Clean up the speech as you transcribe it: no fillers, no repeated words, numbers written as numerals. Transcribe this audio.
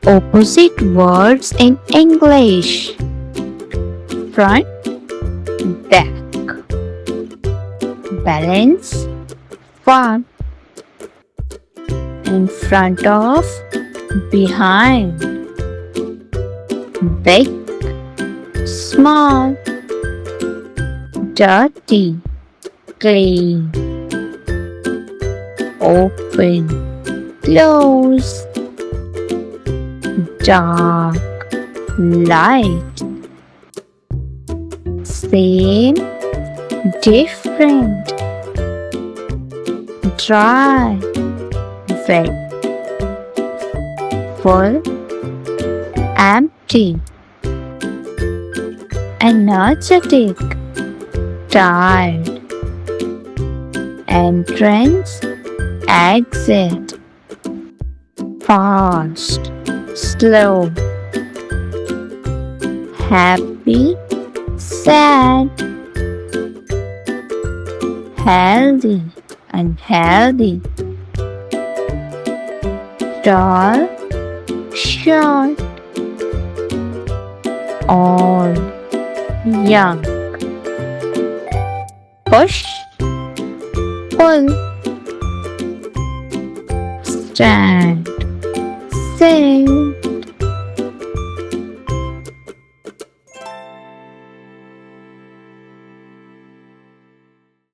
Opposite words in English. Front, back. Balance, front. In front of, behind. Big, small. Dirty, clean. Open, close. Dark, light. Same, different. Dry, wet. Full, empty. Energetic, tired. Entrance, exit. Fast, slow. Happy, sad. Healthy, unhealthy. Tall, short. Old, young. Push, pull. Stand, sit.